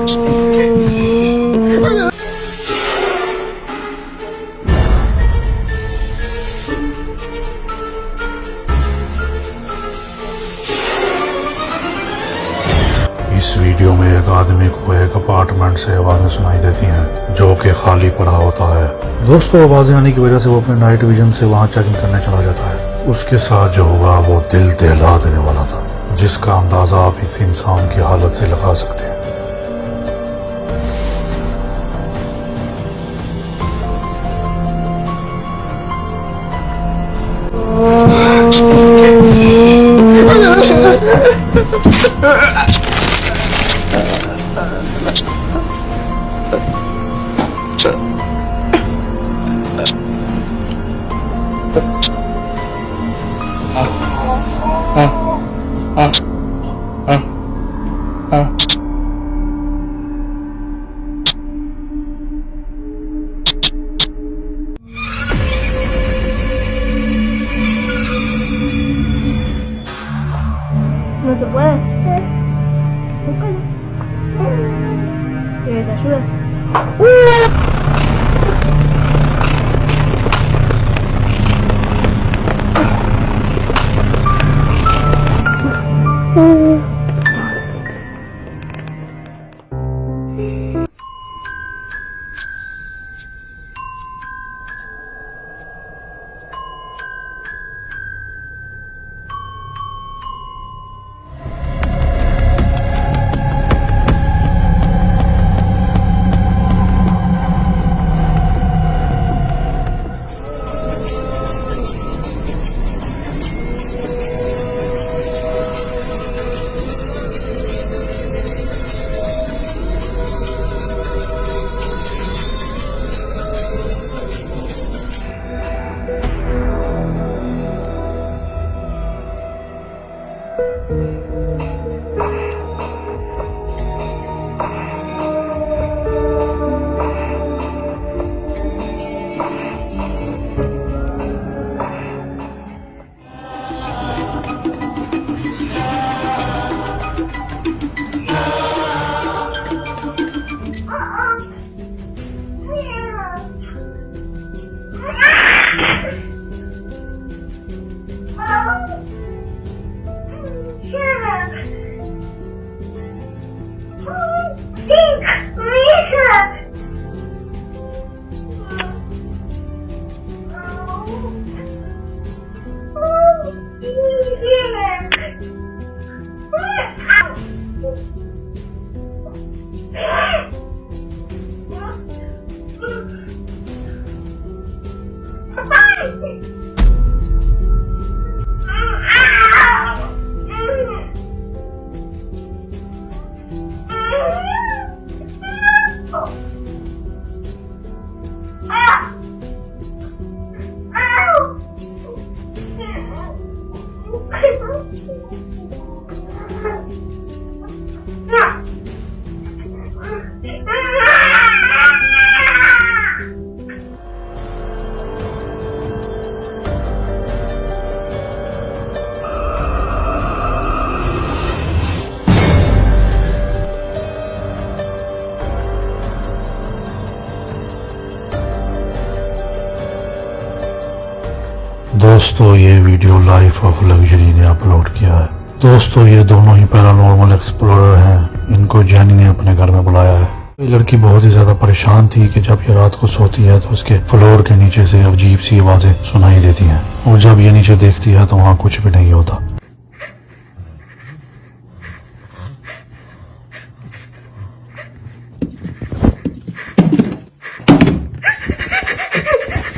इस वीडियो में एक आदमी को एक अपार्टमेंट से आवाजें सुनाई देती हैं जो कि खाली पड़ा होता है। दोस्तों, आवाजें आने की वजह से वो अपने नाइट विजन से वहां चेकिंग करने चला जाता है। उसके साथ जो हुआ वो दिल दहला देने वाला था, जिसका अंदाजा आप इस इंसान की हालत से लगा सकते हैं। No se puede. Búscalo. Que te ayude. दोस्तों, ये वीडियो लाइफ ऑफ लग्जरी ने अपलोड किया है। दोस्तों, ये दोनों ही पैरानॉर्मल एक्सप्लोरर हैं। इनको जैनी ने अपने घर में बुलाया है। ये लड़की बहुत ही ज्यादा परेशान थी कि जब ये रात को सोती है तो उसके फ्लोर के नीचे से अजीब सी आवाजें सुनाई देती हैं, और जब ये नीचे देखती है तो वहाँ कुछ भी नहीं होता।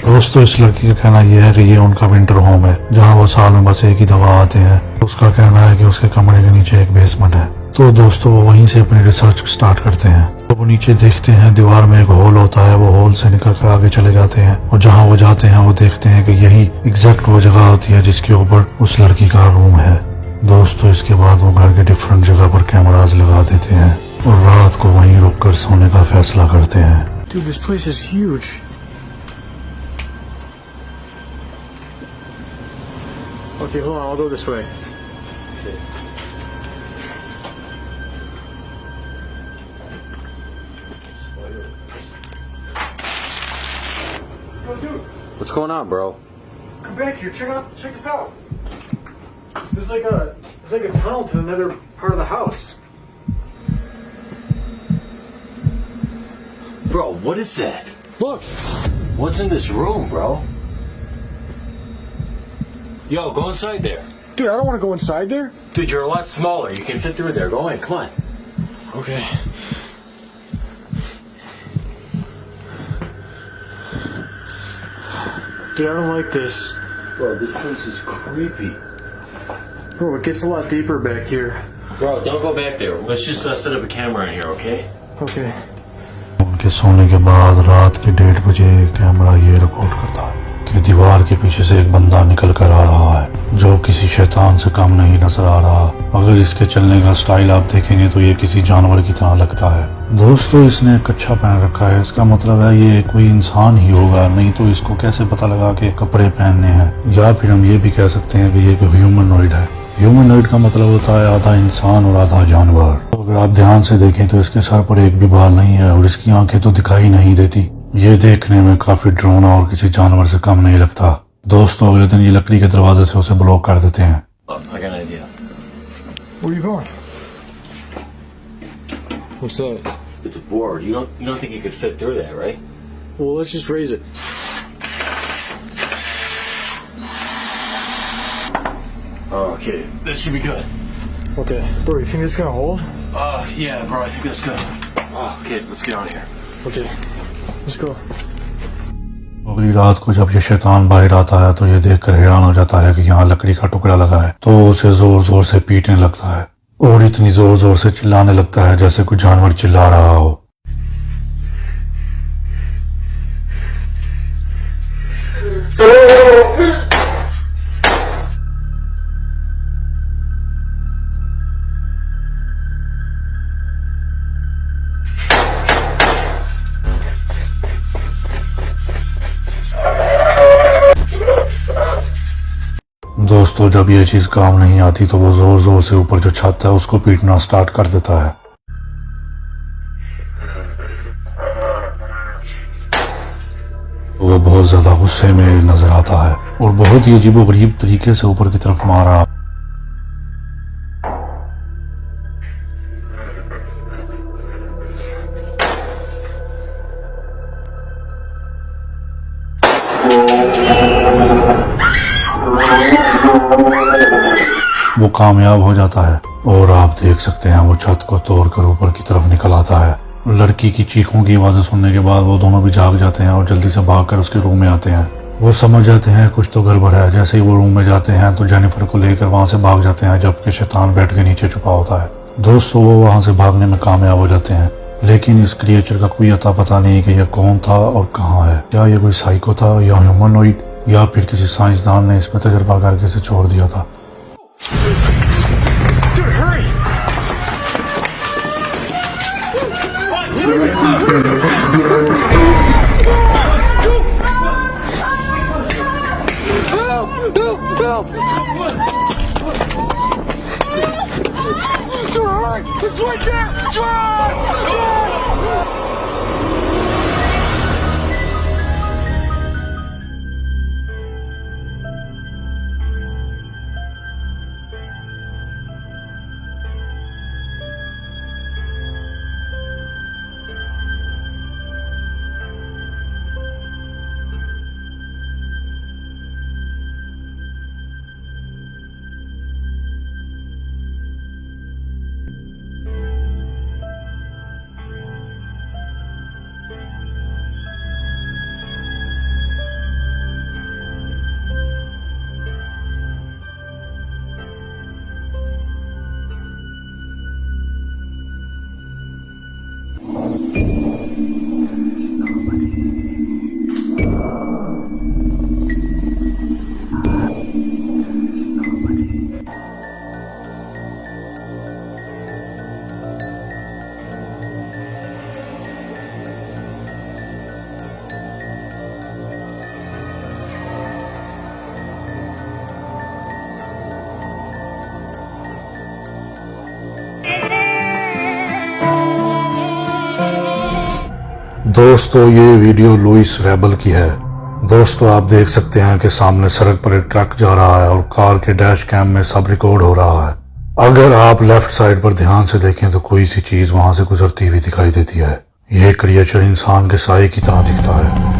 दोस्तों, इस लड़की का कहना यह है कि ये उनका विंटर होम है जहाँ वो साल में बस एक ही दफा आते हैं। उसका कहना है कि उसके कमरे के नीचे एक बेसमेंट है। तो दोस्तों, वो वहीं से अपनी रिसर्च स्टार्ट करते हैं। तो वो नीचे देखते हैं दीवार में एक होल होता है। वो होल से निकल कर आगे चले जाते हैं और जहाँ वो जाते हैं वो देखते हैं कि यही एग्जैक्ट वो जगह होती है जिसके ऊपर उस लड़की का रूम है। दोस्तों, इसके बाद वो घर के डिफरेंट जगह पर कैमरास लगा देते हैं और रात को वहीं रुककर सोने का फैसला करते हैं। Dude, this place is huge. Okay, hold on, I'll go this way. What's going on, bro? Come back here. Check this out. There's like a tunnel to another part of the house. Bro, what is that? Look. What's in this room, bro? Yo, go inside there. Dude, I don't want to go inside there. Dude, you're a lot smaller. You can fit through there. Go in, come on. Okay. Dude, I don't like this. Bro, this place is creepy. Bro, it gets a lot deeper back here. Bro, don't go back there. Let's just set up a camera in here, okay? Okay. उनके सोने के बाद रात के 1:30 बजे camera ये record करता है कि दीवार के पीछे से एक बंदा निकल कर आ रहा है जो किसी शैतान से कम नहीं नजर आ रहा। अगर इसके चलने का स्टाइल आप देखेंगे तो ये किसी जानवर की तरह लगता है। दोस्तों, इसने कच्छा पहन रखा है, इसका मतलब है ये कोई इंसान ही होगा, नहीं तो इसको कैसे पता लगा कि कपड़े पहनने हैं। या फिर हम ये भी कह सकते हैं कि ये कोई ह्यूमनॉइड है। ह्यूमनॉइड का मतलब होता है आधा इंसान और आधा जानवर। तो अगर आप ध्यान से देखें तो इसके सर पर एक भी बाल नहीं है और इसकी आंखें तो दिखाई नहीं देती। ये देखने में काफी डरावना और किसी जानवर से कम नहीं लगता। दोस्तों, अगले दिन ये लकड़ी के दरवाजे से उसे ब्लॉक कर देते हैं। Oh, I got an idea. Where are you going? What's that? It's a board. You don't think you could fit through that, right? Well, let's just raise it. Oh, okay. This should be good. Okay. Bro, you think it's gonna hold? Yeah, bro, I think that's good. Oh, okay, let's get out of here. Okay. Let's go. अगली रात को जब ये शैतान बाहर आता है तो ये देखकर हैरान हो जाता है कि यहाँ लकड़ी का टुकड़ा लगा है। तो वो उसे जोर जोर से पीटने लगता है और इतनी जोर जोर से चिल्लाने लगता है जैसे कोई जानवर चिल्ला रहा हो। दोस्तों, जब ये चीज काम नहीं आती तो वो जोर जोर से ऊपर जो छत है उसको पीटना स्टार्ट कर देता है। वो बहुत ज्यादा गुस्से में नजर आता है और बहुत ही अजीबोगरीब तरीके से ऊपर की तरफ मारा। वो कामयाब हो जाता है और आप देख सकते हैं वो छत को तोड़कर ऊपर की तरफ निकल आता है। लड़की की चीखों की आवाजें सुनने के बाद वो दोनों भी जाग जाते हैं और जल्दी से भागकर उसके रूम में आते हैं। वो समझ जाते हैं कुछ तो गड़बड़ है। जैसे ही वो रूम में जाते हैं तो जेनिफर को लेकर वहां से भाग जाते हैं, जबकि शैतान बेड के नीचे छुपा होता है। दोस्तों, वो वहां से भागने में कामयाब हो जाते हैं, लेकिन इस क्रिएचर का कोई अता पता नहीं कि यह कौन था और कहाँ है। क्या ये कोई साइको था या ह्यूमनॉइड, या फिर किसी साइंसदान ने इस पर तजर्बा करके इसे छोड़ दिया था। Dude, hurry! Help! Dude, hurry! It's right there! Drive! दोस्तों, ये वीडियो लुइस रेबल की है। दोस्तों आप देख सकते हैं कि सामने सड़क पर एक ट्रक जा रहा है और कार के डैश कैम में सब रिकॉर्ड हो रहा है। अगर आप लेफ्ट साइड पर ध्यान से देखें तो कोई सी चीज वहां से गुजरती हुई दिखाई देती है। यह क्रिएचर इंसान के साए की तरह दिखता है।